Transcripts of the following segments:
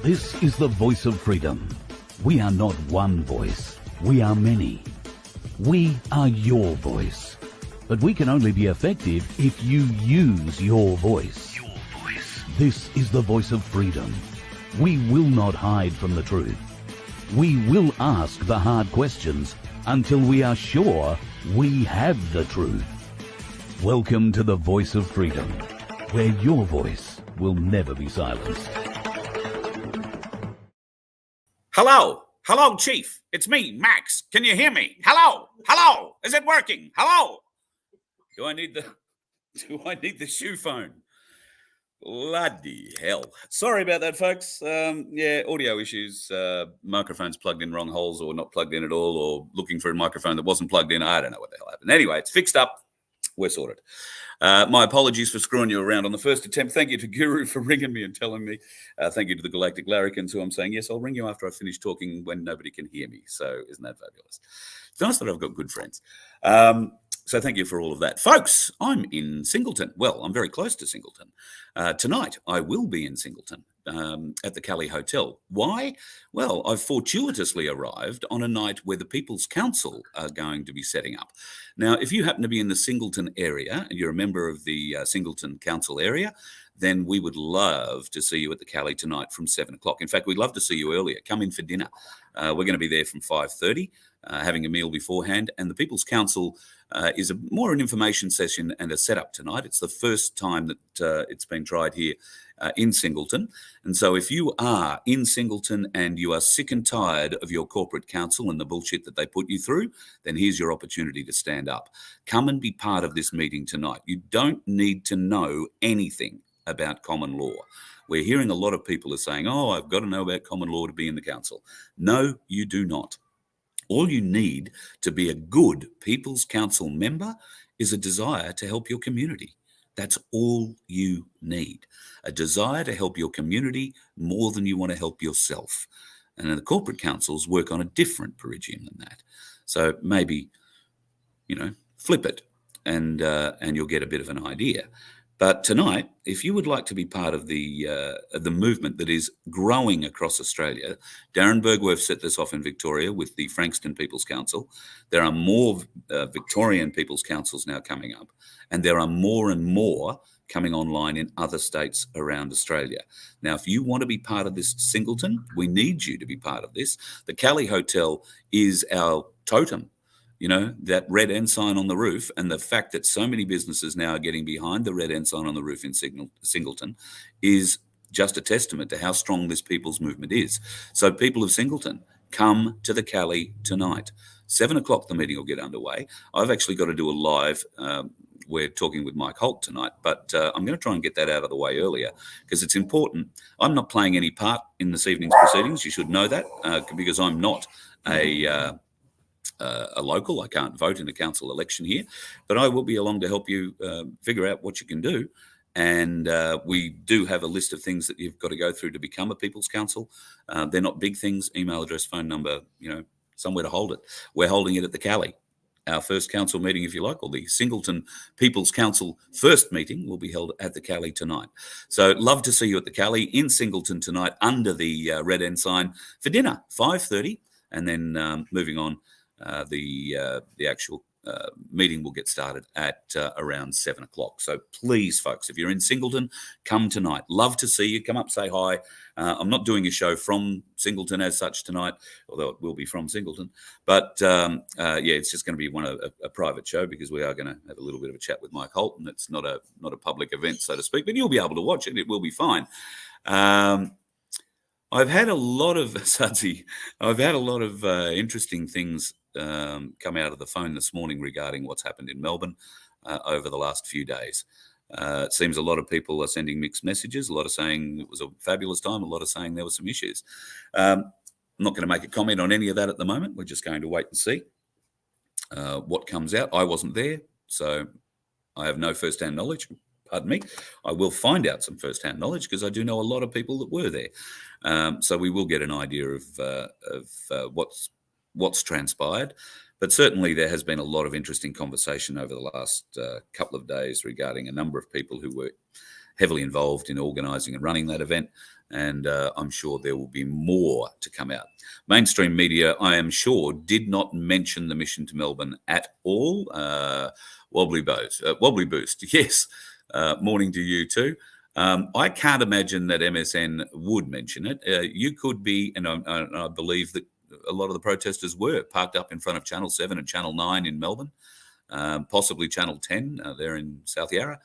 This is the voice of freedom. We are not one voice. We are many. We are your voice. But we can only be effective if you use your voice. Your voice. This is the voice of freedom. We will not hide from the truth. We will ask the hard questions until we are sure we have the truth. Welcome to the voice of freedom, where your voice will never be silenced. Hello. Hello, Chief. It's me, Max. Can you hear me? Hello. Hello. Is it working? Hello. Do I need the shoe phone? Bloody hell. Sorry about that, folks. Audio issues. Microphones plugged in wrong holes or not plugged in at all, or looking for a microphone that wasn't plugged in. I don't know what the hell happened. Anyway, it's fixed up. We're sorted. My apologies for screwing you around on the first attempt. Thank you to Guru for ringing me and telling me. Thank you to the Galactic Larrikins, who I'm saying, yes, I'll ring you after I finish talking when nobody can hear me. So isn't that fabulous? It's nice that I've got good friends. So thank you for all of that. Folks, I'm in Singleton. Well, I'm very close to Singleton. Tonight, I will be in Singleton at the Cali Hotel. Why? Well, I've fortuitously arrived on a night where the People's Council are going to be setting up. Now, if you happen to be in the Singleton area and you're a member of the Singleton Council area, then we would love to see you at the Cali tonight from 7 o'clock. In fact, we'd love to see you earlier. Come in for dinner. We're going to be there from 5:30, having a meal beforehand. And the People's Council is more an information session and a setup tonight. It's the first time that it's been tried here in Singleton. And so if you are in Singleton and you are sick and tired of your corporate council and the bullshit that they put you through, then here's your opportunity to stand up. Come and be part of this meeting tonight. You don't need to know anything about common law. We're hearing a lot of people are saying, oh, I've got to know about common law to be in the council. No, you do not. All you need to be a good People's Council member is a desire to help your community. That's all you need. A desire to help your community more than you want to help yourself. And the corporate councils work on a different perigium than that. So maybe, flip it and you'll get a bit of an idea. But tonight, if you would like to be part of the movement that is growing across Australia, Darren Bergwerf set this off in Victoria with the Frankston People's Council. There are more Victorian People's Councils now coming up, and there are more and more coming online in other states around Australia. Now, if you want to be part of this Singleton, we need you to be part of this. The Cali Hotel is our totem. That red ensign on the roof, and the fact that so many businesses now are getting behind the red ensign on the roof in Singleton is just a testament to how strong this people's movement is. So people of Singleton, come to the Cali tonight. 7 o'clock, the meeting will get underway. I've actually got to do a live. We're talking with Mike Holt tonight, but I'm going to try and get that out of the way earlier because it's important. I'm not playing any part in this evening's proceedings. You should know that because I'm not a local. I can't vote in a council election here, but I will be along to help you figure out what you can do. And we do have a list of things that you've got to go through to become a People's Council. They're not big things, email address, phone number, somewhere to hold it. We're holding it at the Cali. Our first council meeting, if you like, or the Singleton People's Council first meeting will be held at the Cali tonight. So love to see you at the Cali in Singleton tonight under the red ensign for dinner, 5:30, and then moving on. The actual meeting will get started at around 7 o'clock. So please, folks, if you're in Singleton, come tonight. Love to see you. Come up, say hi. I'm not doing a show from Singleton as such tonight, although it will be from Singleton. But it's just going to be a private show because we are going to have a little bit of a chat with Mike Holt, and it's not a public event, so to speak. But you'll be able to watch it. It will be fine. I've had a lot of interesting things come out of the phone this morning regarding what's happened in Melbourne over the last few days. It seems a lot of people are sending mixed messages, a lot of saying it was a fabulous time, a lot of saying there were some issues. I'm not going to make a comment on any of that at the moment. We're just going to wait and see what comes out. I wasn't there, so I have no first-hand knowledge. Pardon me. I will find out some first-hand knowledge because I do know a lot of people that were there. So we will get an idea of what's transpired. But certainly there has been a lot of interesting conversation over the last couple of days regarding a number of people who were heavily involved in organising and running that event, and I'm sure there will be more to come out. Mainstream media, I am sure, did not mention the mission to Melbourne at all. Wobbly Boost, yes. Morning to you too. I can't imagine that MSN would mention it. You could be, and I believe that a lot of the protesters were parked up in front of Channel 7 and Channel 9 in Melbourne, possibly Channel 10 there in South Yarra.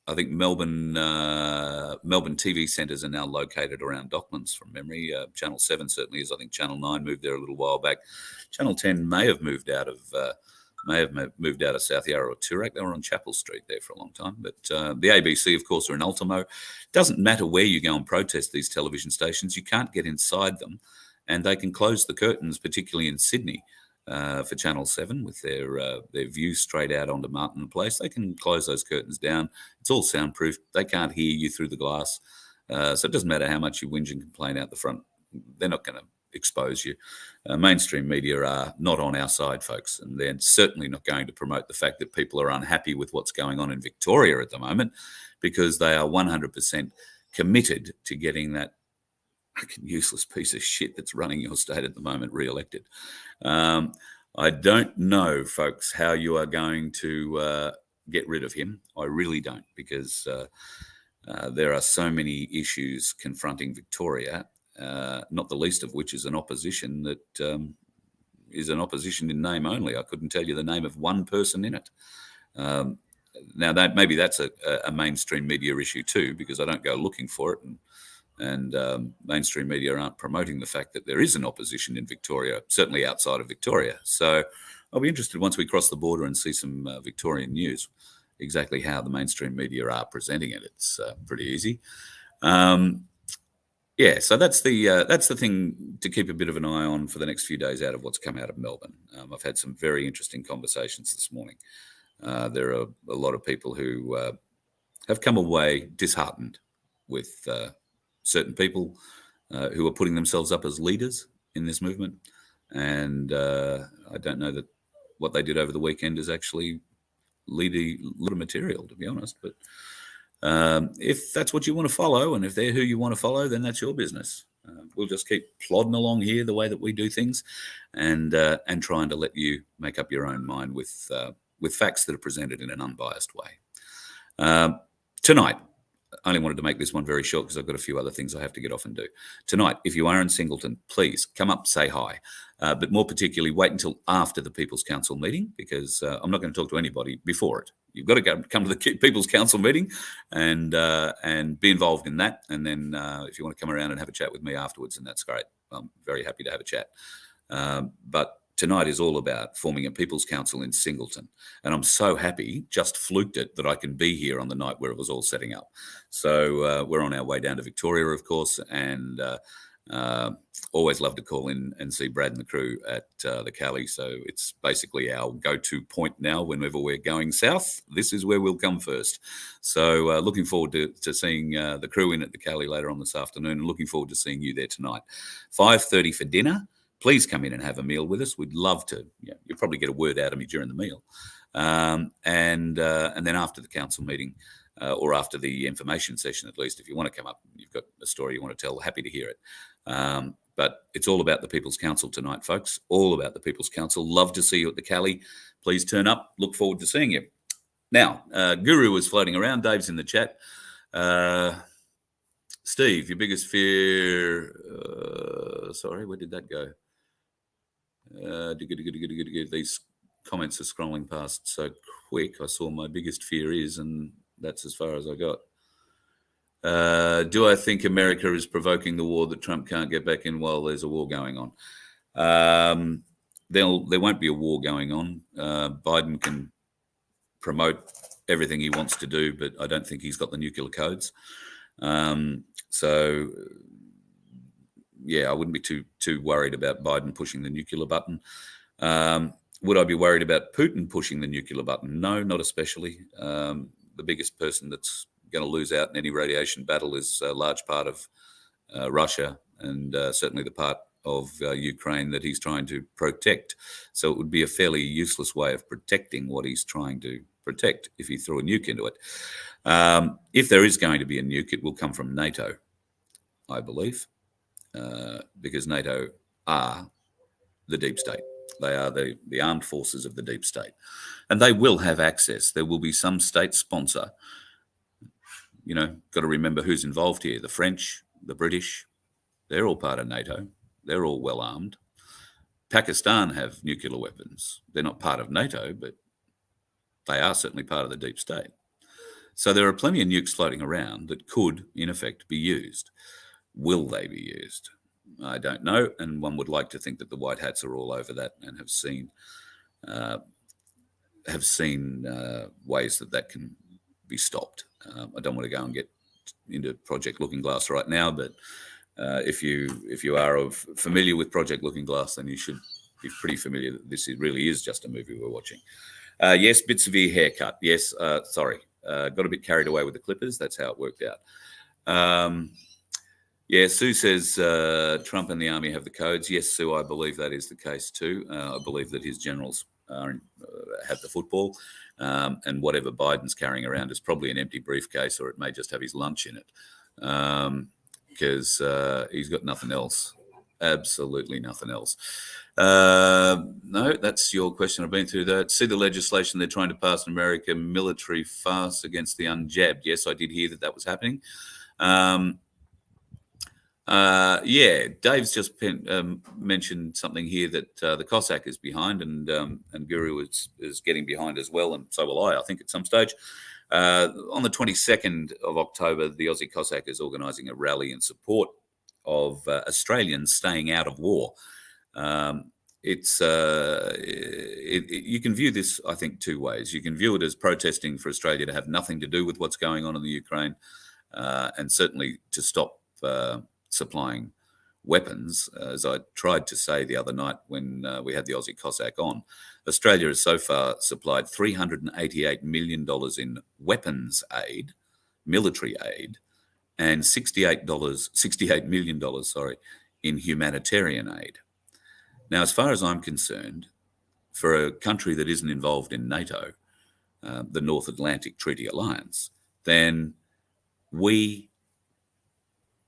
I think Melbourne TV centres are now located around Docklands from memory. Channel 7 certainly is. I think Channel 9 moved there a little while back. Channel 10 may have moved out of South Yarra or Toorak. They were on Chapel Street there for a long time. But the ABC, of course, are in Ultimo. Doesn't matter where you go and protest these television stations. You can't get inside them, and they can close the curtains, particularly in Sydney. For Channel 7 with their view straight out onto Martin Place. They can close those curtains down. It's all soundproof. They can't hear you through the glass. So it doesn't matter how much you whinge and complain out the front. They're not going to expose you. Mainstream media are not on our side, folks, and they're certainly not going to promote the fact that people are unhappy with what's going on in Victoria at the moment, because they are 100% committed to getting that fucking useless piece of shit that's running your state at the moment re-elected. I don't know, folks, how you are going to get rid of him. I really don't, because there are so many issues confronting Victoria, not the least of which is an opposition that is an opposition in name only. I couldn't tell you the name of one person in it. Now, maybe that's a mainstream media issue too, because I don't go looking for it, and mainstream media aren't promoting the fact that there is an opposition in Victoria, certainly outside of Victoria. So I'll be interested once we cross the border and see some Victorian news, exactly how the mainstream media are presenting it. It's pretty easy. So that's the thing to keep a bit of an eye on for the next few days out of what's come out of Melbourne. I've had some very interesting conversations this morning. There are a lot of people who have come away disheartened with certain people who are putting themselves up as leaders in this movement. And I don't know that what they did over the weekend is actually little material, to be honest. But if that's what you want to follow, and if they're who you want to follow, then that's your business. We'll just keep plodding along here the way that we do things, and trying to let you make up your own mind with facts that are presented in an unbiased way. Tonight, I only wanted to make this one very short because I've got a few other things I have to get off and do. Tonight, if you are in Singleton, please come up, say hi. But more particularly, wait until after the People's Council meeting, because I'm not going to talk to anybody before it. You've got to come to the People's Council meeting and be involved in that. And then if you want to come around and have a chat with me afterwards, then that's great. I'm very happy to have a chat. But tonight is all about forming a People's Council in Singleton. And I'm so happy, just fluked it, that I can be here on the night where it was all setting up. So we're on our way down to Victoria, of course, and always love to call in and see Brad and the crew at the Cali. So it's basically our go-to point now whenever we're going south. This is where we'll come first. So looking forward to seeing the crew in at the Cali later on this afternoon, and looking forward to seeing you there tonight. 5:30 for dinner. Please come in and have a meal with us. We'd love to. You'll probably get a word out of me during the meal. And then after the council meeting, or after the information session, at least, if you want to come up, you've got a story you want to tell, happy to hear it. But it's all about the People's Council tonight, folks. All about the People's Council. Love to see you at the Cali. Please turn up. Look forward to seeing you. Now, Guru is floating around. Dave's in the chat. Steve, your biggest fear... sorry, where did that go? These comments are scrolling past so quick. I saw my biggest fear is, and that's as far as I got. Do I think America is provoking the war that Trump can't get back in while there's a war going on? There won't be a war going on. Biden can promote everything he wants to do, but I don't think he's got the nuclear codes. So I wouldn't be too worried about Biden pushing the nuclear button. Would I be worried about Putin pushing the nuclear button? No, not especially. The biggest person that's going to lose out in any radiation battle is a large part of Russia, and certainly the part of Ukraine that he's trying to protect. So it would be a fairly useless way of protecting what he's trying to protect if he threw a nuke into it. If there is going to be a nuke, it will come from NATO, I believe, because NATO are the deep state. They are the armed forces of the deep state. And they will have access. There will be some state sponsor. You know, got to remember who's involved here. The French, the British, they're all part of NATO. They're all well armed. Pakistan have nuclear weapons. They're not part of NATO, but they are certainly part of the deep state. So there are plenty of nukes floating around that could, in effect, be used. Will they be used? I don't know, and one would like to think that the white hats are all over that and have seen ways that can be stopped. I don't want to go and get into Project Looking Glass right now, but if you are familiar with Project Looking Glass, then you should be pretty familiar that this really is just a movie we're watching. Yes, bit severe haircut. Yes, sorry, got a bit carried away with the clippers. That's how it worked out. Yeah, Sue says Trump and the army have the codes. Yes, Sue, I believe that is the case too. I believe that his generals have the football, and whatever Biden's carrying around is probably an empty briefcase, or it may just have his lunch in it, because he's got nothing else. Absolutely nothing else. No, that's your question. I've been through that. See the legislation they're trying to pass in America, military farce against the unjabbed. Yes, I did hear that was happening. Yeah, Dave's just mentioned something here that the Cossack is behind, and Guru is getting behind as well, and so will I think, at some stage. On the 22nd of October, the Aussie Cossack is organising a rally in support of Australians staying out of war. You can view this, I think, two ways. You can view it as protesting for Australia to have nothing to do with what's going on in the Ukraine, and certainly to stop supplying weapons. As I tried to say the other night when we had the Aussie Cossack on, Australia has so far supplied $388 million in weapons aid, military aid, and $68 million, in humanitarian aid. Now, as far as I'm concerned, for a country that isn't involved in NATO, the North Atlantic Treaty Alliance, then we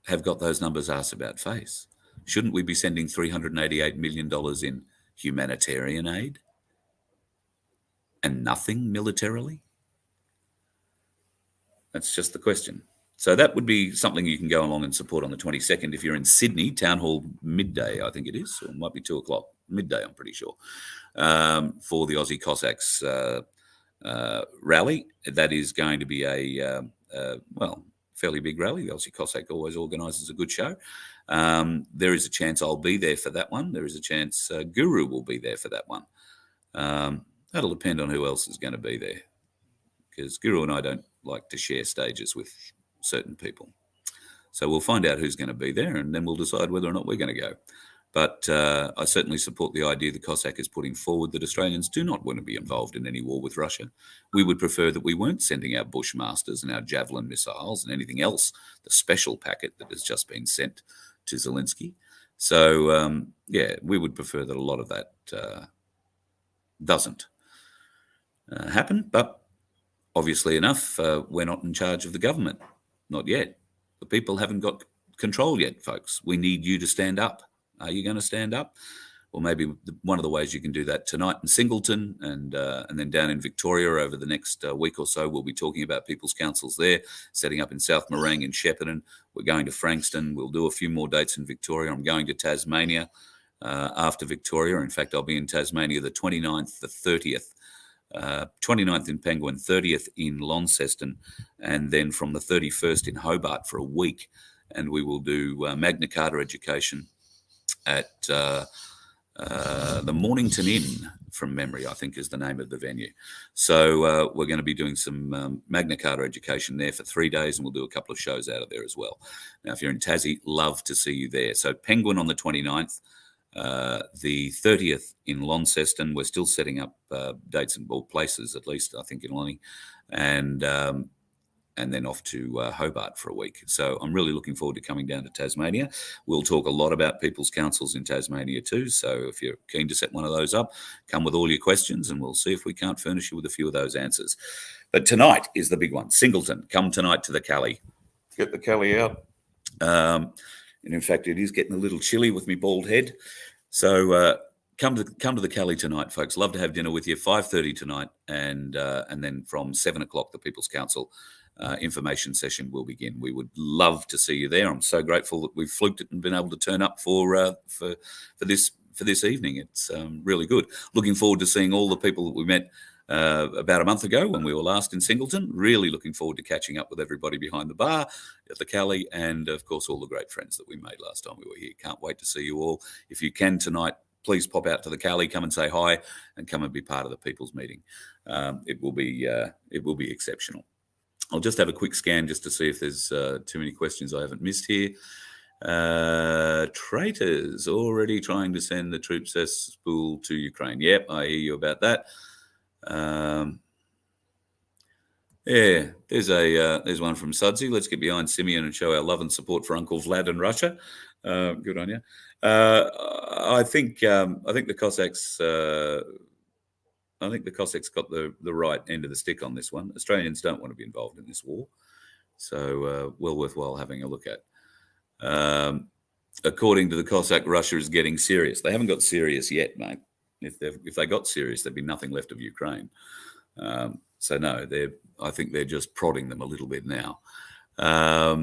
have got those numbers ass about face. Shouldn't we be sending $388 million in humanitarian aid and nothing militarily? That's just the question. So that would be something you can go along and support on the 22nd. If you're in Sydney, Town Hall midday, I think it is, or it might be 2 o'clock, midday, I'm pretty sure, for the Aussie Cossacks rally. That is going to be a fairly big rally. The Aussie Cossack always organises a good show. There is a chance I'll be there for that one. There is a chance Guru will be there for that one. That'll depend on who else is going to be there, because Guru and I don't like to share stages with certain people. So we'll find out who's going to be there, and then we'll decide whether or not we're going to go. But I certainly support the idea the Cossack is putting forward that Australians do not want to be involved in any war with Russia. We would prefer that we weren't sending our Bushmasters and our Javelin missiles and anything else, the special packet that has just been sent to Zelensky. So, we would prefer that a lot of that doesn't happen. But obviously enough, we're not in charge of the government. Not yet. The people haven't got control yet, folks. We need you to stand up. Are you going to stand up? Well, maybe one of the ways you can do that tonight in Singleton, and then down in Victoria over the next week or so, we'll be talking about people's councils there, setting up in South Morang and Shepparton. We're going to Frankston. We'll do a few more dates in Victoria. I'm going to Tasmania after Victoria. In fact, I'll be in Tasmania the 29th, the 30th. 29th in Penguin, 30th in Launceston, and then from the 31st in Hobart for a week. And we will do Magna Carta education at the Mornington Inn, from memory, I think is the name of the venue. So we're going to be doing some Magna Carta education there for 3 days, and we'll do a couple of shows out of there as well. Now, if you're in Tassie, love to see you there. So Penguin on the 29th, the 30th in Launceston. We're still setting up dates and places, at least I think in Lonnie, and and then off to Hobart for a week. So I'm really looking forward to coming down to Tasmania. We'll talk a lot about people's councils in Tasmania too. So if you're keen to set one of those up, come with all your questions and we'll see if we can't furnish you with a few of those answers. But tonight is the big one. Singleton, come tonight to the Cali. Get the Cali out. And in fact, it is getting a little chilly with me bald head. So come to the Cali tonight, folks. Love to have dinner with you. 5:30 tonight, and then from 7 o'clock, the People's Council information session will begin. We would love to see you there. I'm so grateful that we've fluked it and been able to turn up for this evening. It's really good. Looking forward to seeing all the people that we met about a month ago when we were last in Singleton. Really looking forward to catching up with everybody behind the bar at the Cali, and of course all the great friends that we made last time we were here. Can't wait to see you all. If you can tonight, please pop out to the Cali, come and say hi, and come and be part of the people's meeting. It will be exceptional. I'll just have a quick scan just to see if there's too many questions I haven't missed here. Traitors already trying to send the troops spool to Ukraine. Yep, I hear you about that. Yeah, there's one from Sudsy. Let's get behind Simeon and show our love and support for Uncle Vlad and Russia. Good on you. I think the Cossacks. I think the Cossacks got the right end of the stick on this one. Australians don't want to be involved in this war, so well worthwhile having a look at. According to the Cossack, Russia is getting serious. They haven't got serious yet, mate. If they got serious, there'd be nothing left of Ukraine. So no, I think they're just prodding them a little bit now. I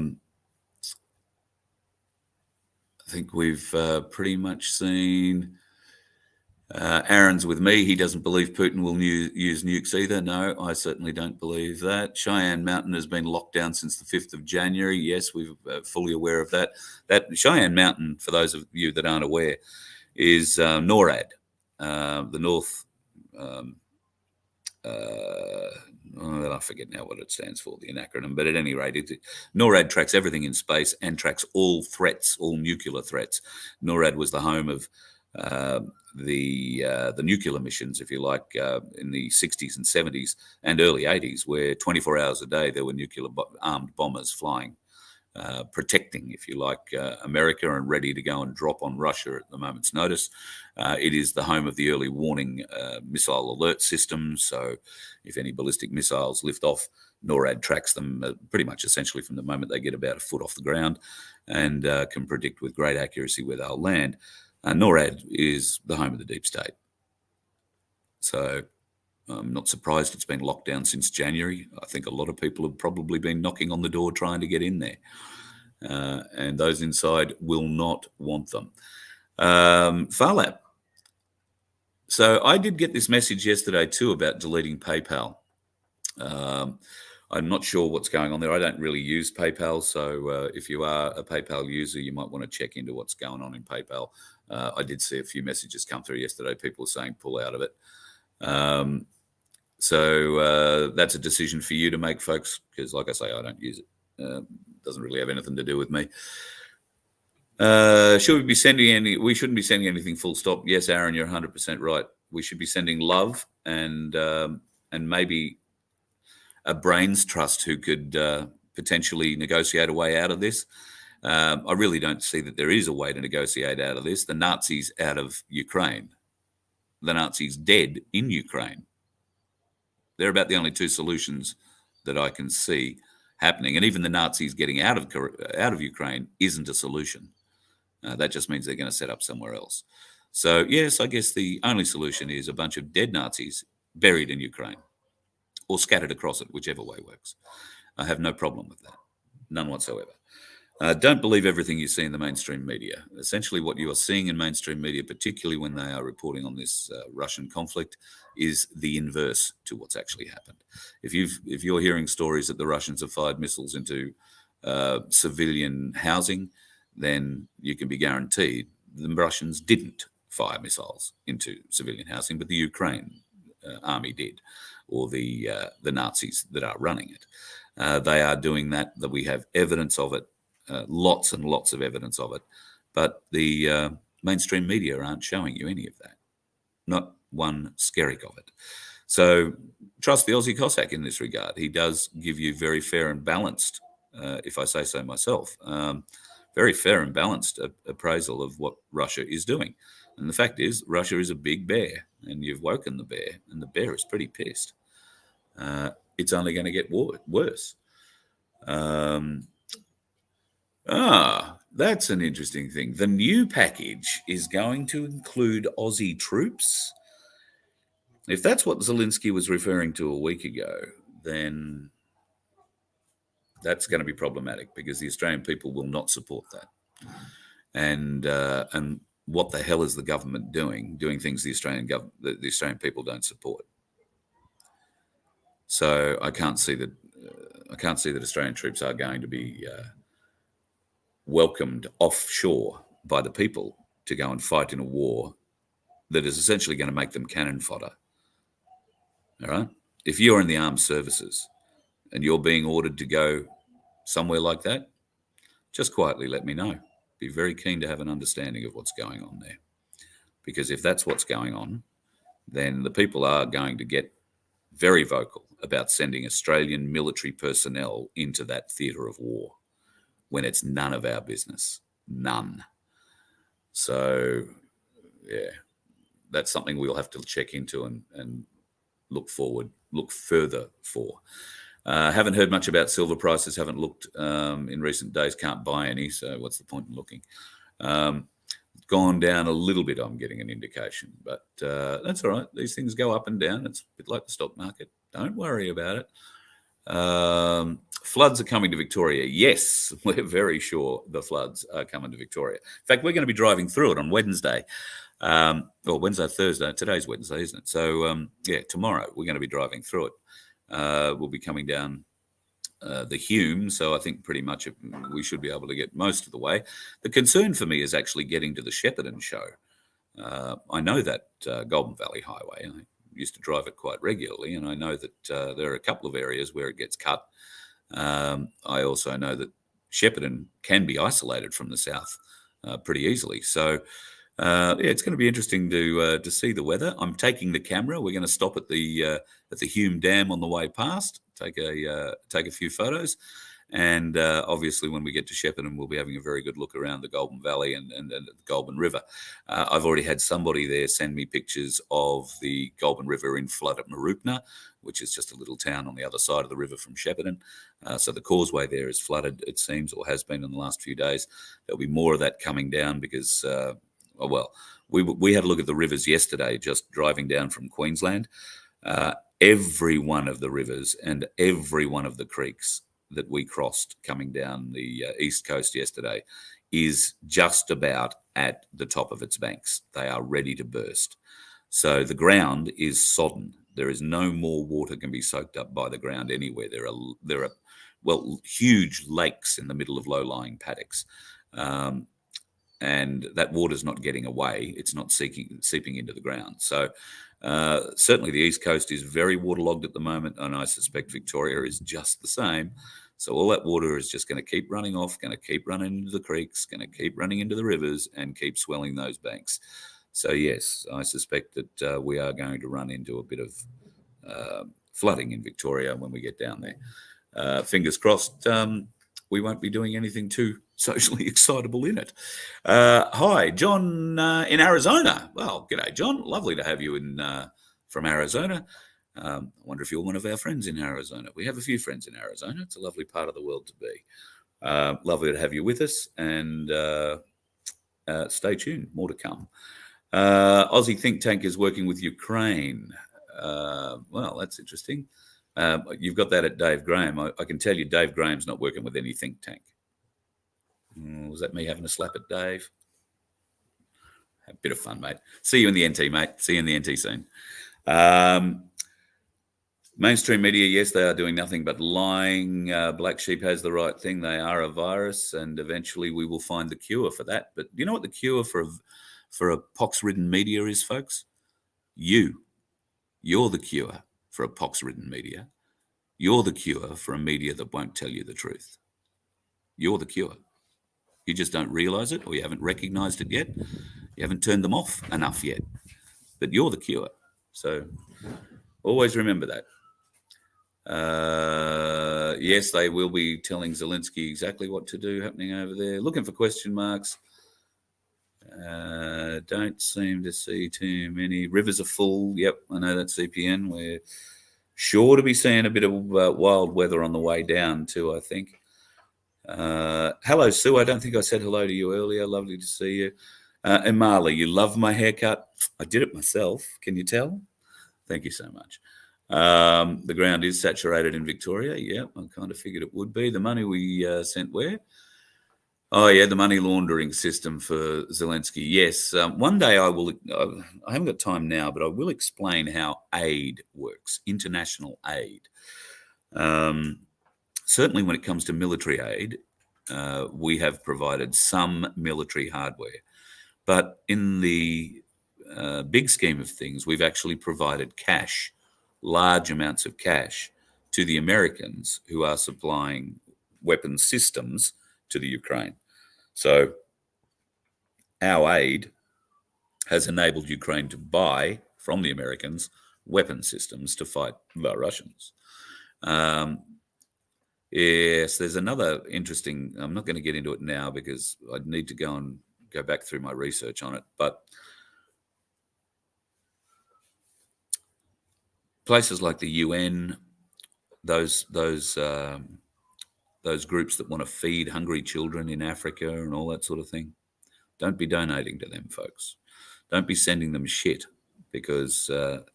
think we've pretty much seen. Aaron's with me. He doesn't believe Putin will use nukes either. No, I certainly don't believe that. Cheyenne Mountain has been locked down since the 5th of January. Yes, we're fully aware of that. That Cheyenne Mountain, for those of you that aren't aware, is NORAD, the North. I forget now what it stands for, the acronym, but at any rate, NORAD tracks everything in space and tracks all threats, all nuclear threats. NORAD was the home of the nuclear missions, if you like, in the 60s and 70s and early 80s, where 24 hours a day there were nuclear armed bombers flying, protecting, if you like, America, and ready to go and drop on Russia at the moment's notice. It is the home of the early warning missile alert system. So if any ballistic missiles lift off, NORAD tracks them pretty much essentially from the moment they get about a foot off the ground, and can predict with great accuracy where they'll land. NORAD is the home of the deep state. So I'm not surprised it's been locked down since January. I think a lot of people have probably been knocking on the door trying to get in there. And those inside will not want them. Farlap. So I did get this message yesterday too about deleting PayPal. I'm not sure what's going on there. I don't really use PayPal. So if you are a PayPal user, you might want to check into what's going on in PayPal. I did see a few messages come through yesterday. People were saying pull out of it. So that's a decision for you to make, folks, because like I say, I don't use it. Doesn't really have anything to do with me. Should we be sending we shouldn't be sending anything full stop. Yes, Aaron, you're 100% right. We should be sending love and maybe a brains trust who could potentially negotiate a way out of this. I really don't see that there is a way to negotiate out of this. The Nazis out of Ukraine, the Nazis dead in Ukraine. They're about the only two solutions that I can see happening. And even the Nazis getting out of Ukraine isn't a solution. That just means they're going to set up somewhere else. So, yes, I guess the only solution is a bunch of dead Nazis buried in Ukraine or scattered across it, whichever way works. I have no problem with that. None whatsoever. Don't believe everything you see in the mainstream media. Essentially, what you are seeing in mainstream media, particularly when they are reporting on this Russian conflict, is the inverse to what's actually happened. If you're hearing stories that the Russians have fired missiles into civilian housing, then you can be guaranteed the Russians didn't fire missiles into civilian housing, but the Ukraine army did, or the Nazis that are running it. They are doing that we have evidence of it. Lots and lots of evidence of it, but the mainstream media aren't showing you any of that. Not one skerrick of it. So trust the Aussie Cossack in this regard. He does give you very fair and balanced, if I say so myself, very fair and balanced appraisal of what Russia is doing. And the fact is, Russia is a big bear, and you've woken the bear, and the bear is pretty pissed. It's only going to get worse. That's an interesting thing. The new package is going to include Aussie troops. If that's what Zelensky was referring to a week ago, then that's going to be problematic because the Australian people will not support that. And what the hell is the government doing things the Australian people don't support? So I can't see that Australian troops are going to be welcomed offshore by the people to go and fight in a war that is essentially going to make them cannon fodder. All right? If you're in the armed services and you're being ordered to go somewhere like that, just quietly let me know. Be very keen to have an understanding of what's going on there. Because if that's what's going on, then the people are going to get very vocal about sending Australian military personnel into that theatre of war when it's none of our business. None. So, yeah, that's something we'll have to check into and look further for. Haven't heard much about silver prices, haven't looked in recent days, can't buy any, so what's the point in looking? Gone down a little bit, I'm getting an indication, but that's all right. These things go up and down. It's a bit like the stock market. Don't worry about it. Floods are coming to Victoria. Yes, we're very sure the floods are coming to Victoria. In fact, we're going to be driving through it on Wednesday. Wednesday, Thursday. Today's Wednesday, isn't it? So, tomorrow we're going to be driving through it. We'll be coming down the Hume, so I think pretty much we should be able to get most of the way. The concern for me is actually getting to the Singketon show. I know that Golden Valley Highway. I used to drive it quite regularly, and I know that there are a couple of areas where it gets cut. I also know that Singketon can be isolated from the south pretty easily. So, it's going to be interesting to see the weather. I'm taking the camera. We're going to stop at the Hume Dam on the way past, take a few photos, and obviously when we get to Singketon, we'll be having a very good look around the Golden Valley and the Goulburn River. I've already had somebody there send me pictures of the Goulburn River in flood at Mooroopna, which is just a little town on the other side of the river from Singketon. So the causeway there is flooded, it seems, or has been in the last few days. There'll be more of that coming down because... we had a look at the rivers yesterday, just driving down from Queensland. Every one of the rivers and every one of the creeks that we crossed coming down the east coast yesterday is just about at the top of its banks. They are ready to burst. So the ground is sodden. There is no more water can be soaked up by the ground anywhere. There are huge lakes in the middle of low-lying paddocks. And that water's not getting away. It's not seeping into the ground. So certainly the East Coast is very waterlogged at the moment, and I suspect Victoria is just the same. So all that water is just going to keep running off, going to keep running into the creeks, going to keep running into the rivers, and keep swelling those banks. So yes, I suspect that we are going to run into a bit of flooding in Victoria when we get down there. Fingers crossed, we won't be doing anything too socially excitable in it. Hi, John in Arizona. Well, g'day, John. Lovely to have you in from Arizona. I wonder if you're one of our friends in Arizona. We have a few friends in Arizona. It's a lovely part of the world to be. Lovely to have you with us, and stay tuned. More to come. Aussie think tank is working with Ukraine. Well, that's interesting. You've got that at Dave Graham. I can tell you Dave Graham's not working with any think tank. Was that me having a slap at Dave? A bit of fun, mate. See you in the NT, mate. See you in the NT soon. Mainstream media, yes, they are doing nothing but lying. Black sheep has the right thing. They are a virus, and eventually we will find the cure for that. But you know what the cure for a pox-ridden media is, folks? You're the cure for a pox-ridden media. You're the cure for a media that won't tell you the truth. You're the cure. You just don't realise it, or you haven't recognised it yet. You haven't turned them off enough yet. But you're the cure. So Always remember that. Yes, they will be telling Zelensky exactly what to do happening over there. Looking for question marks. Don't seem to see too many. Rivers are full. Yep, I know that's CPN. We're sure to be seeing a bit of wild weather on the way down too, I think. Hello, Sue. I don't think I said hello to you earlier. Lovely to see you. And Marley, you love my haircut. I did it myself. Can you tell? Thank you so much. The ground is saturated in Victoria. Yeah, I kind of figured it would be. The money we sent where? Oh, yeah, the money laundering system for Zelensky. Yes, one day I will. I haven't got time now, but I will explain how aid works, international aid. Certainly when it comes to military aid, we have provided some military hardware. But in the big scheme of things, we've actually provided cash, large amounts of cash, to the Americans who are supplying weapons systems to the Ukraine. So our aid has enabled Ukraine to buy from the Americans weapon systems to fight the Russians. Yes, there's another interesting, I'm not going to get into it now because I'd need to go back through my research on it, but places like the UN, those groups that want to feed hungry children in Africa and all that sort of thing, don't be donating to them, folks. Don't be sending them shit because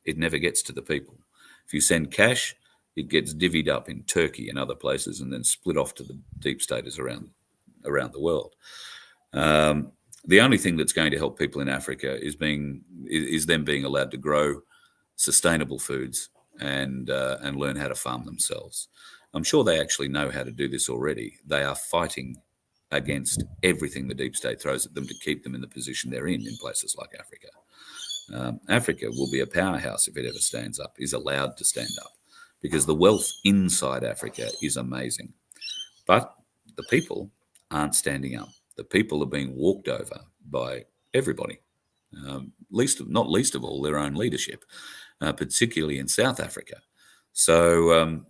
it never gets to the people. If you send cash, it gets divvied up in Turkey and other places and then split off to the deep staters around the world. The only thing that's going to help people in Africa is them being allowed to grow sustainable foods and learn how to farm themselves. I'm sure they actually know how to do this already. They are fighting against everything the deep state throws at them to keep them in the position they're in places like Africa. Africa will be a powerhouse if it ever stands up, is allowed to stand up, because the wealth inside Africa is amazing. But the people aren't standing up. The people are being walked over by everybody, not least of all their own leadership, particularly in South Africa. So,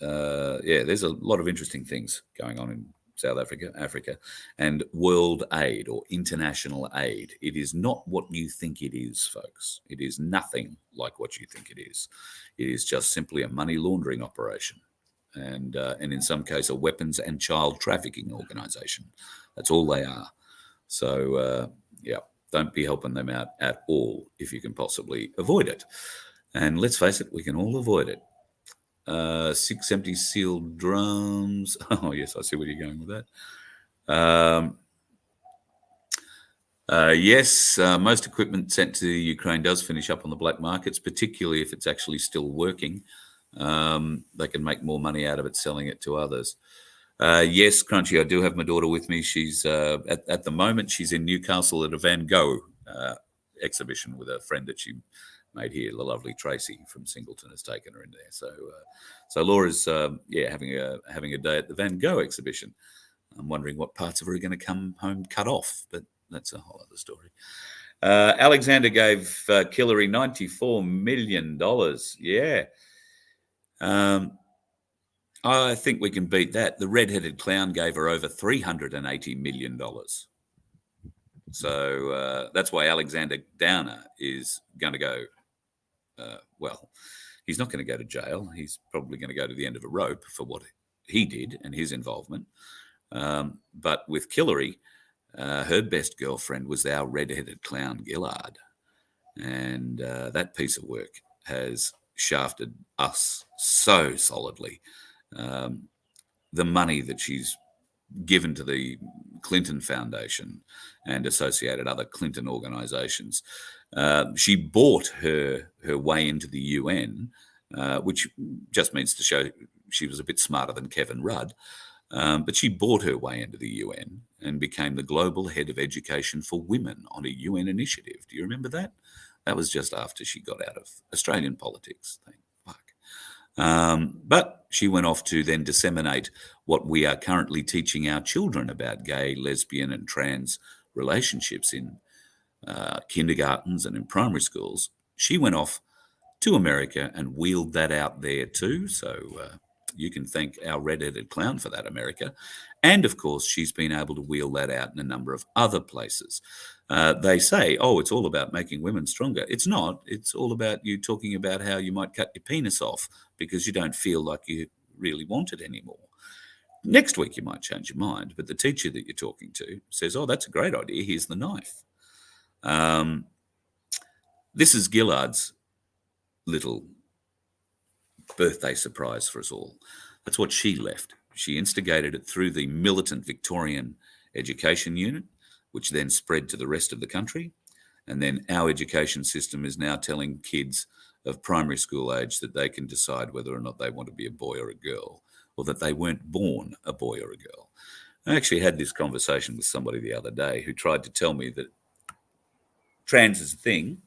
there's a lot of interesting things going on in South Africa, and world aid or international aid. It is not what you think it is, folks. It is nothing like what you think it is. It is just simply a money laundering operation, and in some case, a weapons and child trafficking organization. That's all they are. So, don't be helping them out at all if you can possibly avoid it. And let's face it, we can all avoid it. 6 empty sealed drums. Oh, yes, I see where you're going with that. Yes, most equipment sent to Ukraine does finish up on the black markets, particularly if it's actually still working. They can make more money out of it selling it to others. Yes, Crunchy, I do have my daughter with me. She's at the moment, she's in Newcastle at a Van Gogh exhibition with a friend that she made here. The lovely Tracy from Singleton has taken her in there. So Laura's having a day at the Van Gogh exhibition. I'm wondering what parts of her are going to come home cut off, but that's a whole other story. Alexander gave Hillary $94 million. Yeah. I think we can beat that. The redheaded clown gave her over $380 million. So that's why Alexander Downer is going to go, he's not going to go to jail. He's probably going to go to the end of a rope for what he did and his involvement. But with Hillary, her best girlfriend was our redheaded clown, Gillard. And that piece of work has shafted us so solidly. The money that she's given to the Clinton Foundation and associated other Clinton organizations. She bought her way into the UN, which just means to show she was a bit smarter than Kevin Rudd. But she bought her way into the UN and became the global head of education for women on a UN initiative. Do you remember that? That was just after she got out of Australian politics. Thank fuck. But she went off to then disseminate what we are currently teaching our children about gay, lesbian, and trans relationships in kindergartens and in primary schools. She went off to America and wheeled that out there too. So you can thank our red-headed clown for that, America. And of course, she's been able to wheel that out in a number of other places. They say, oh, it's all about making women stronger. It's not. It's all about you talking about how you might cut your penis off because you don't feel like you really want it anymore. Next week, you might change your mind, but the teacher that you're talking to says, oh, that's a great idea. Here's the knife. This is Gillard's little birthday surprise for us all. That's what she left. She instigated it through the militant Victorian Education Unit, which then spread to the rest of the country. And then our education system is now telling kids of primary school age that they can decide whether or not they want to be a boy or a girl, or that they weren't born a boy or a girl. I actually had this conversation with somebody the other day who tried to tell me that trans is a thing,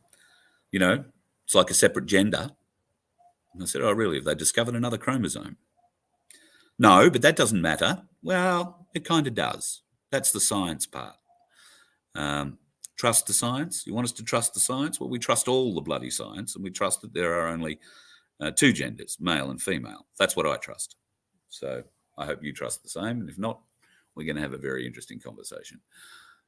you know, it's like a separate gender. And I said, oh, really? Have they discovered another chromosome? No, but that doesn't matter. Well, it kind of does. That's the science part. Trust the science. You want us to trust the science? Well, we trust all the bloody science, and we trust that there are only two genders, male and female. That's what I trust. So I hope you trust the same. And if not, we're going to have a very interesting conversation.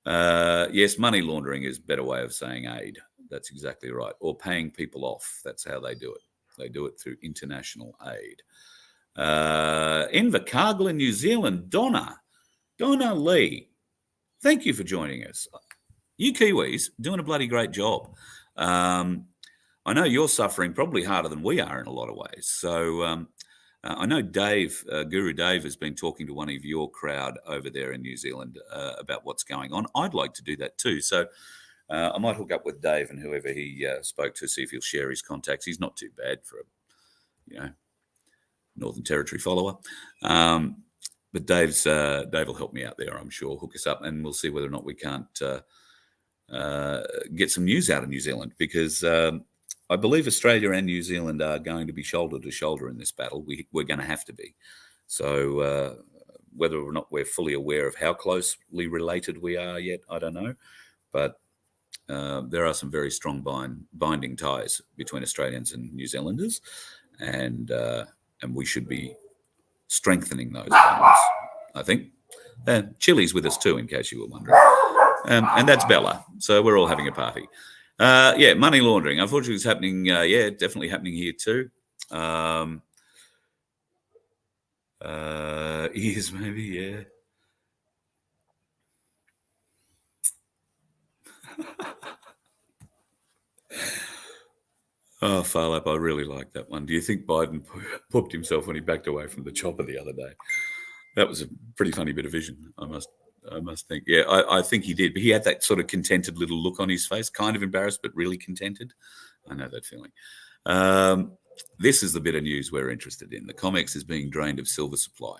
Yes, money laundering is a better way of saying aid. That's exactly right. Or paying people off. That's how they do it. They do it through international aid. Invercargill in New Zealand, Donna Lee, thank you for joining us. You Kiwis doing a bloody great job. I know you're suffering probably harder than we are in a lot of ways. So I know Dave, Guru Dave, has been talking to one of your crowd over there in New Zealand about what's going on. I'd like to do that too. So I might hook up with Dave and whoever he spoke to, see if he'll share his contacts. He's not too bad for a, Northern Territory follower. But Dave will help me out there, I'm sure. Hook us up, and we'll see whether or not we can't get some news out of New Zealand, because I believe Australia and New Zealand are going to be shoulder to shoulder in this battle. We're going to have to be. So whether or not we're fully aware of how closely related we are yet, I don't know. But there are some very strong binding ties between Australians and New Zealanders, and we should be strengthening those bonds, I think. Chili's with us too, in case you were wondering. And that's Bella. So we're all having a party. Money laundering. Unfortunately, it's happening. Definitely happening here too. Years maybe, yeah. Oh, Farlap, I really like that one. Do you think Biden pooped himself when he backed away from the chopper the other day? That was a pretty funny bit of vision, I must think. Yeah, I think he did. But he had that sort of contented little look on his face, kind of embarrassed, but really contented. I know that feeling. This is the bit of news we're interested in. The COMEX is being drained of silver supply.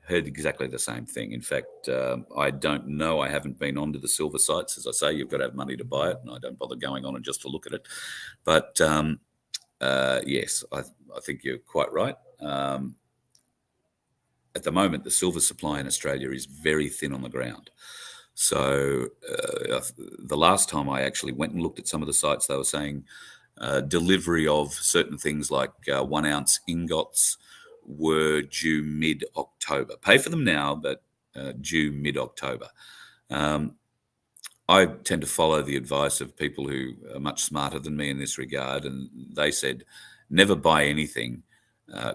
Heard exactly the same thing. In fact, I don't know. I haven't been onto the silver sites. As I say, you've got to have money to buy it, and I don't bother going on it just to look at it. But yes, I think you're quite right. At the moment, the silver supply in Australia is very thin on the ground. So the last time I actually went and looked at some of the sites, they were saying delivery of certain things like 1 ounce ingots were due mid-October. Pay for them now, but due mid-October. I tend to follow the advice of people who are much smarter than me in this regard, and they said never buy anything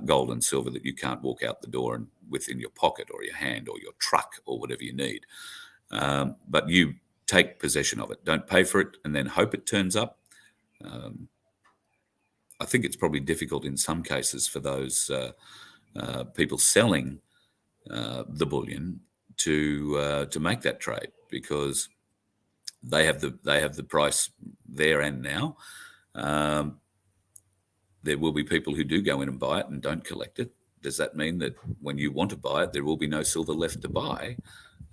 gold and silver that you can't walk out the door and within your pocket or your hand or your truck or whatever you need. But you take possession of it. Don't pay for it and then hope it turns up. I think it's probably difficult in some cases for those people selling the bullion to make that trade, because they have the price there and now. There will be people who do go in and buy it and don't collect it. Does that mean that when you want to buy it, there will be no silver left to buy,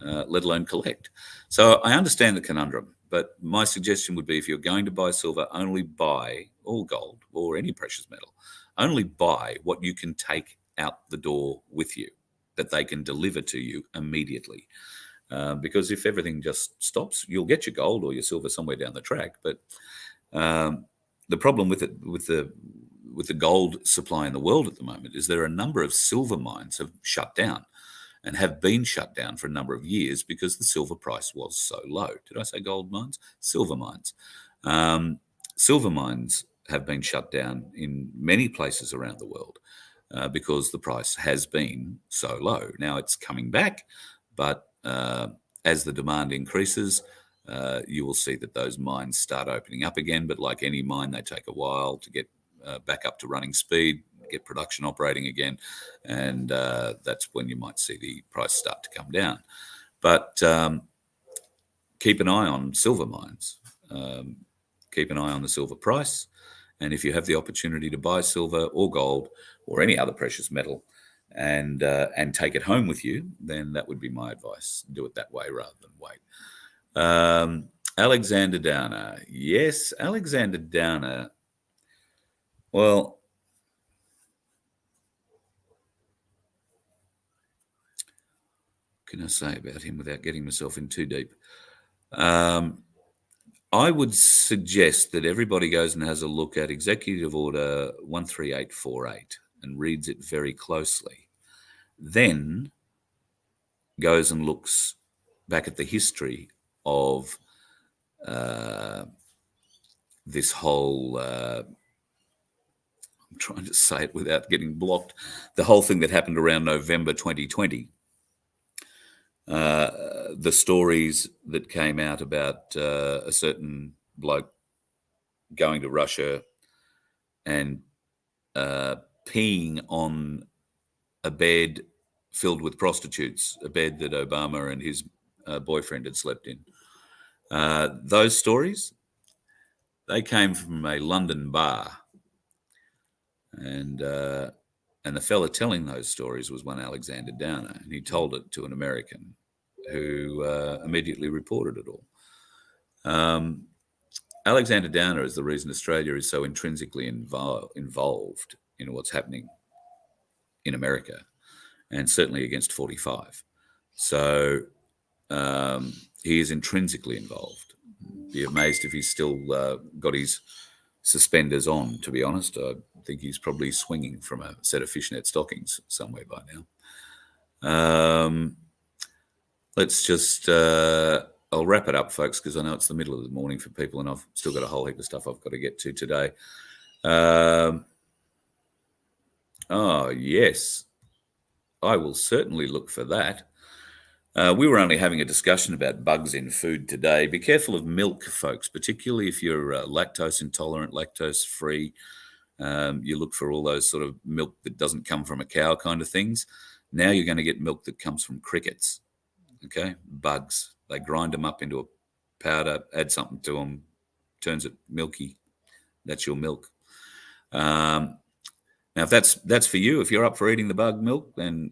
let alone collect? So I understand the conundrum, but my suggestion would be, if you're going to buy silver, only buy, or gold or any precious metal, only buy what you can take out the door with you, that they can deliver to you immediately. Because if everything just stops, you'll get your gold or your silver somewhere down the track, but The problem with the gold supply in the world at the moment is there are a number of silver mines have shut down and have been shut down for a number of years because the silver price was so low. Did I say gold mines? Silver mines. Silver mines have been shut down in many places around the world because the price has been so low. Now it's coming back, but as the demand increases, you will see that those mines start opening up again. But like any mine, they take a while to get back up to running speed, get production operating again, and that's when you might see the price start to come down. But keep an eye on silver mines. Keep an eye on the silver price, and if you have the opportunity to buy silver or gold or any other precious metal and take it home with you, then that would be my advice. Do it that way rather than wait. Alexander Downer. Yes, Alexander Downer. Well, what can I say about him without getting myself in too deep? I would suggest that everybody goes and has a look at Executive Order 13848 and reads it very closely. Then goes and looks back at the history of this whole, I'm trying to say it without getting blocked, the whole thing that happened around November 2020. The stories that came out about a certain bloke going to Russia and peeing on a bed filled with prostitutes, a bed that Obama and his boyfriend had slept in. Those stories, they came from a London bar. And the fella telling those stories was one Alexander Downer, and he told it to an American who immediately reported it all. Alexander Downer is the reason Australia is so intrinsically involved in what's happening in America, and certainly against 45. So he is intrinsically involved. Be amazed if he's still got his suspenders on, to be honest. I think he's probably swinging from a set of fishnet stockings somewhere by now. Let's just, I'll wrap it up, folks, because I know it's the middle of the morning for people and I've still got a whole heap of stuff I've got to get to today. Oh, yes, I will certainly look for that. We were only having a discussion about bugs in food today. Be careful of milk, folks, particularly if you're lactose intolerant, lactose free. You look for all those sort of milk that doesn't come from a cow kind of things. Now you're going to get milk that comes from crickets, okay? Bugs. They grind them up into a powder, add something to them, turns it milky. That's your milk. Now, if that's for you, if you're up for eating the bug milk, then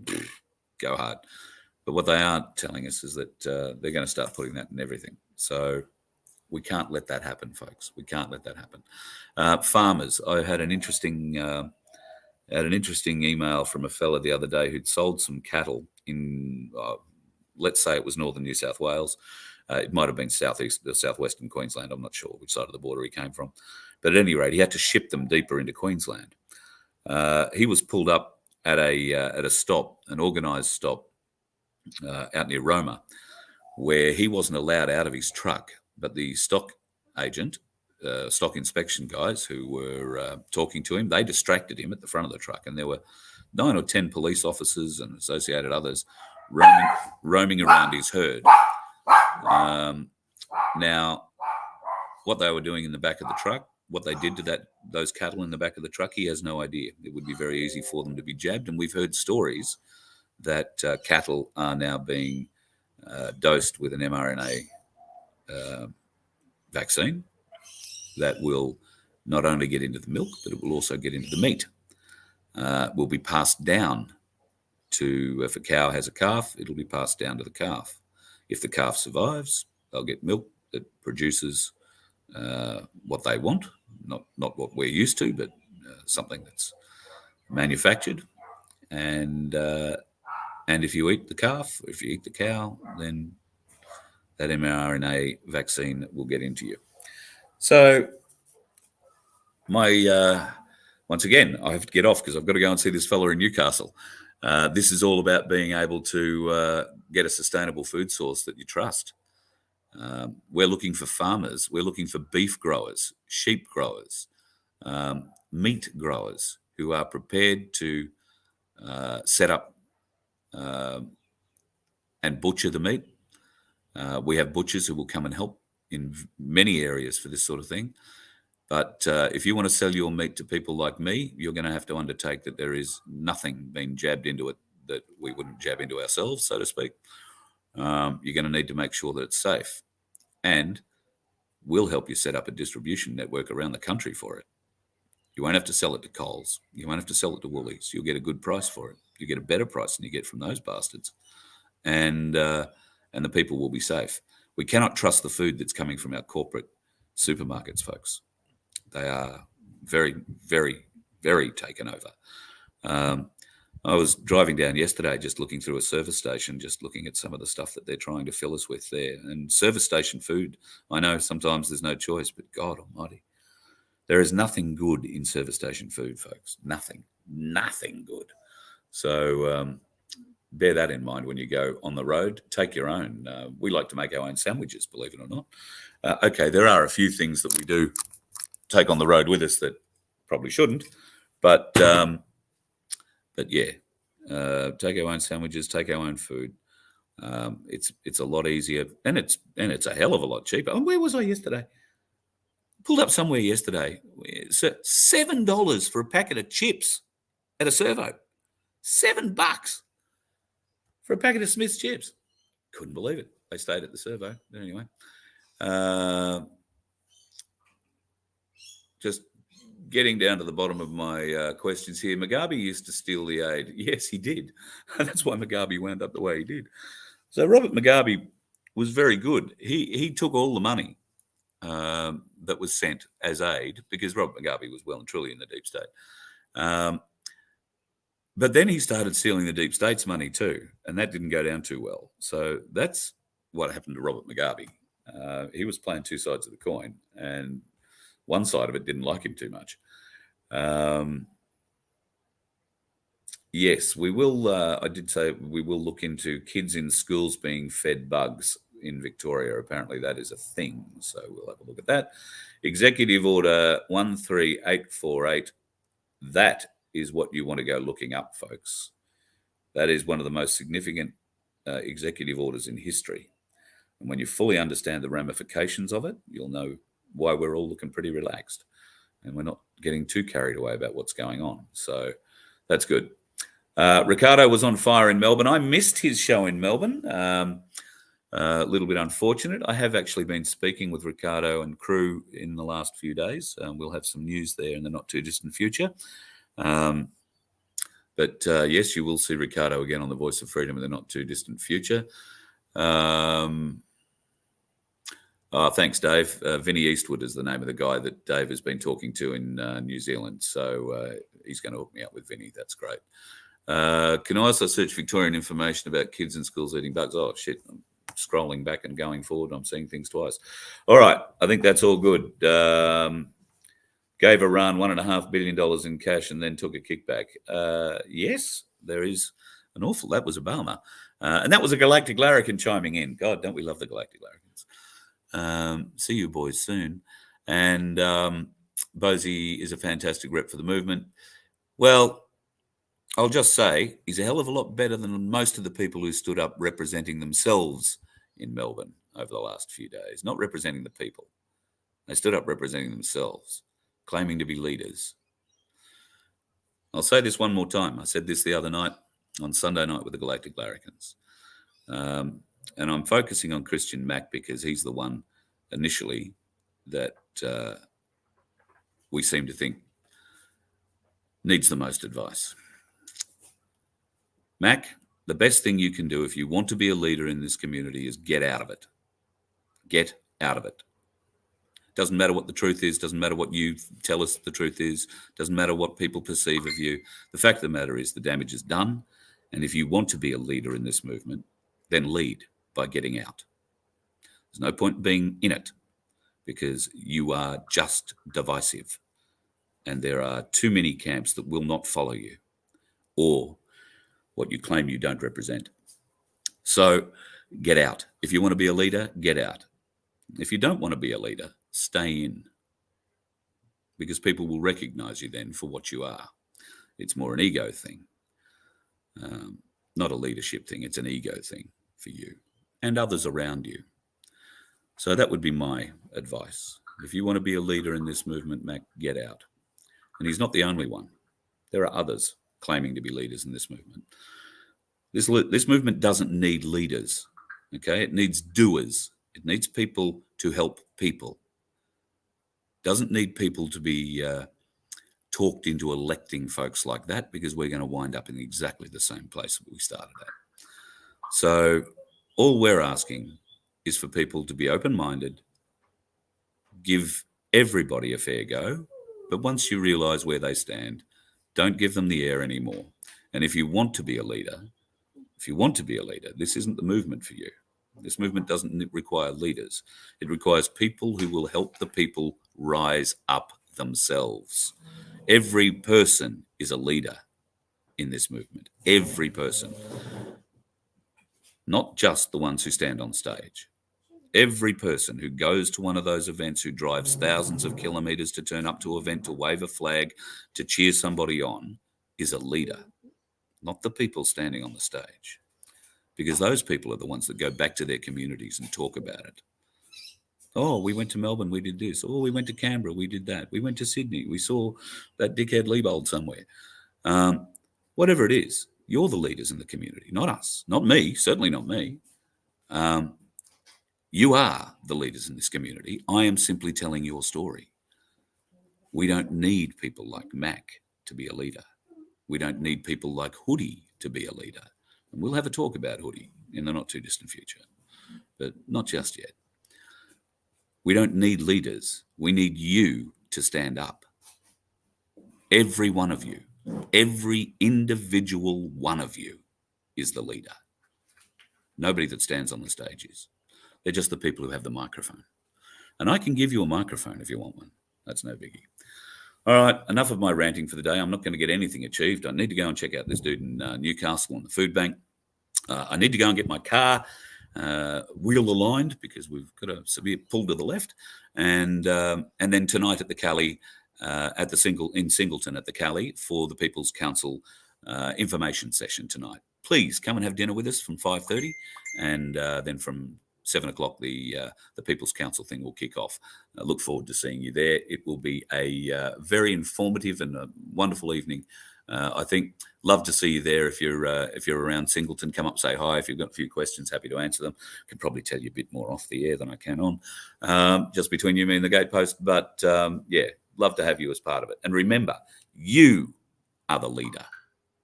go hard. But what they aren't telling us is that they're going to start putting that in everything. So we can't let that happen, folks. We can't let that happen. Farmers. I had an interesting email from a fella the other day who'd sold some cattle in, let's say it was northern New South Wales. It might have been southwestern Queensland. I'm not sure which side of the border he came from. But at any rate, he had to ship them deeper into Queensland. He was pulled up at a stop, an organised stop, out near Roma, where he wasn't allowed out of his truck, but the stock agent, stock inspection guys who were talking to him, they distracted him at the front of the truck, and there were 9 or 10 police officers and associated others roaming around his herd. Now, what they were doing in the back of the truck, what they did to those cattle in the back of the truck, he has no idea. It would be very easy for them to be jabbed, and we've heard stories that cattle are now being dosed with an mRNA vaccine that will not only get into the milk, but it will also get into the meat. Will be passed down to, if a cow has a calf, it'll be passed down to the calf. If the calf survives, they'll get milk that produces what they want, not what we're used to, but something that's manufactured. And if you eat the calf, if you eat the cow, then that mRNA vaccine will get into you. So Once again, I have to get off because I've got to go and see this fella in Newcastle. This is all about being able to get a sustainable food source that you trust. We're looking for farmers. We're looking for beef growers, sheep growers, meat growers who are prepared to set up and butcher the meat. We have butchers who will come and help in many areas for this sort of thing. But if you want to sell your meat to people like me, you're going to have to undertake that there is nothing being jabbed into it that we wouldn't jab into ourselves, so to speak. You're going to need to make sure that it's safe. And we'll help you set up a distribution network around the country for it. You won't have to sell it to Coles. You won't have to sell it to Woolies. You'll get a good price for it. You get a better price than you get from those bastards. And the people will be safe. We cannot trust the food that's coming from our corporate supermarkets, folks. They are very, very, very taken over. I was driving down yesterday just looking through a service station, just looking at some of the stuff that they're trying to fill us with there. And service station food, I know sometimes there's no choice, but God almighty, there is nothing good in service station food, folks. Nothing good. So bear that in mind when you go on the road. Take your own. We like to make our own sandwiches, believe it or not. Okay, there are a few things that we do take on the road with us that probably shouldn't, but yeah, take our own sandwiches, take our own food. It's a lot easier, and it's a hell of a lot cheaper. And where was I yesterday? Pulled up somewhere yesterday. $7 for a packet of chips at a servo. $7 for a packet of Smith's chips. Couldn't believe it. They stayed at the servo. But anyway, just getting down to the bottom of my questions here. Mugabe used to steal the aid. Yes, he did. That's why Mugabe wound up the way he did. So Robert Mugabe was very good. He took all the money that was sent as aid, because Robert Mugabe was well and truly in the deep state. But then he started stealing the deep state's money too, and that didn't go down too well. So that's what happened to Robert Mugabe. He was playing two sides of the coin, and one side of it didn't like him too much. Yes, we will. I did say we will look into kids in schools being fed bugs in Victoria. Apparently that is a thing. So we'll have a look at that. Executive Order 13848. That is what you want to go looking up, folks. That is one of the most significant executive orders in history. And when you fully understand the ramifications of it, you'll know why we're all looking pretty relaxed and we're not getting too carried away about what's going on. So that's good. Ricardo was on fire in Melbourne. I missed his show in Melbourne. A little bit unfortunate. I have actually been speaking with Ricardo and crew in the last few days. We'll have some news there in the not too distant future. But yes, you will see Ricardo again on the Voice of Freedom in the not too distant future. Thanks, Dave. Vinnie Eastwood is the name of the guy that Dave has been talking to in New Zealand. So he's going to hook me up with Vinnie. That's great. Can I also search Victorian information about kids in schools eating bugs? Oh, shit. I'm scrolling back and going forward. I'm seeing things twice. All right. I think that's all good. Gave Iran $1.5 billion in cash and then took a kickback. Yes, there is an awful... That was Obama. And that was a Galactic Larrikin chiming in. God, don't we love the Galactic Larrikins? See you boys soon. And Bosie is a fantastic rep for the movement. Well, I'll just say he's a hell of a lot better than most of the people who stood up representing themselves in Melbourne over the last few days, not representing the people. They stood up representing themselves, claiming to be leaders. I'll say this one more time. I said this the other night on Sunday night with the Galactic Larrikins. And I'm focusing on Christian Mack because he's the one initially that we seem to think needs the most advice. Mac, the best thing you can do if you want to be a leader in this community is get out of it. Get out of it. Doesn't matter what the truth is. Doesn't matter what you tell us the truth is. Doesn't matter what people perceive of you. The fact of the matter is the damage is done. And if you want to be a leader in this movement, then lead by getting out. There's no point being in it because you are just divisive. and there are too many camps that will not follow you or what you claim you don't represent. So get out. If you want to be a leader, get out. If you don't want to be a leader, stay in, because people will recognize you then for what you are. It's more an ego thing, not a leadership thing. It's an ego thing for you and others around you. So that would be my advice. If you want to be a leader in this movement, Mac, get out. And he's not the only one. There are others claiming to be leaders in this movement. This movement doesn't need leaders, okay? It needs doers. It needs people to help people. It doesn't need people to be talked into electing folks like that, because we're going to wind up in exactly the same place that we started at. So all we're asking is for people to be open-minded, give everybody a fair go, but once you realise where they stand, don't give them the air anymore. And if you want to be a leader, this isn't the movement for you. This movement doesn't require leaders. It requires people who will help the people rise up themselves. Every person is a leader in this movement. Every person. Not just the ones who stand on stage. Every person who goes to one of those events, who drives thousands of kilometres to turn up to an event, to wave a flag, to cheer somebody on, is a leader. Not the people standing on the stage. Because those people are the ones that go back to their communities and talk about it. Oh, we went to Melbourne, we did this. Oh, we went to Canberra, we did that. We went to Sydney, we saw that dickhead Leibold somewhere. Whatever it is, you're the leaders in the community, not us, not me, certainly not me. You are the leaders in this community. I am simply telling your story. We don't need people like Mac to be a leader. We don't need people like Hoodie to be a leader. And we'll have a talk about Hoodie in the not too distant future, but not just yet. We don't need leaders. We need you to stand up. Every one of you, every individual one of you is the leader. Nobody that stands on the stage is. They're just the people who have the microphone. And I can give you a microphone if you want one. That's no biggie. All right, enough of my ranting for the day. I'm not going to get anything achieved. I need to go and check out this dude in Newcastle on the food bank. I need to go and get my car wheel aligned, because we've got a severe pull to the left. And then tonight at the Cali, in Singleton at the Cali, for the People's Council information session tonight. Please come and have dinner with us from 5:30, and then from 7 o'clock, the People's Council thing will kick off. I look forward to seeing you there. It will be a very informative and a wonderful evening. I think love to see you there. If you're around Singleton, come up, say hi. If you've got a few questions, happy to answer them. I can probably tell you a bit more off the air than I can on, just between you, me, and the gatepost. But yeah, love to have you as part of it. And remember, you are the leader.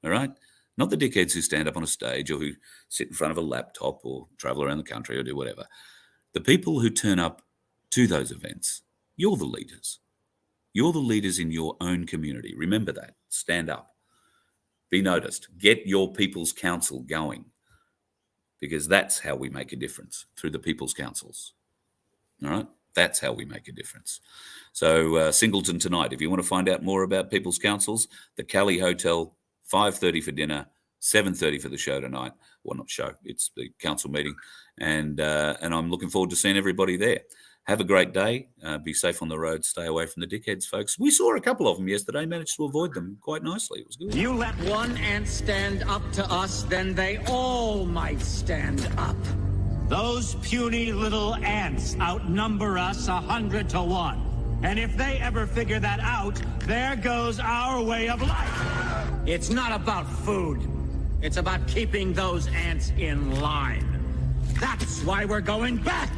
All right. Not the dickheads who stand up on a stage or who sit in front of a laptop or travel around the country or do whatever. The people who turn up to those events, you're the leaders. You're the leaders in your own community. Remember that. Stand up. Be noticed. Get your People's Council going, because that's how we make a difference, through the People's Councils. All right? That's how we make a difference. So Singleton tonight, if you want to find out more about People's Councils, the Cali Hotel, 5:30 for dinner, 7:30 for the show tonight. Well, not show, it's the council meeting. And I'm looking forward to seeing everybody there. Have a great day. Be safe on the road. Stay away from the dickheads, folks. We saw a couple of them yesterday, managed to avoid them quite nicely. It was good. You let one ant stand up to us, then they all might stand up. Those puny little ants outnumber us 100 to 1. And if they ever figure that out, there goes our way of life. It's not about food. It's about keeping those ants in line. That's why we're going back.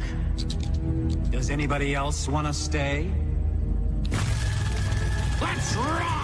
Does anybody else want to stay? Let's rock!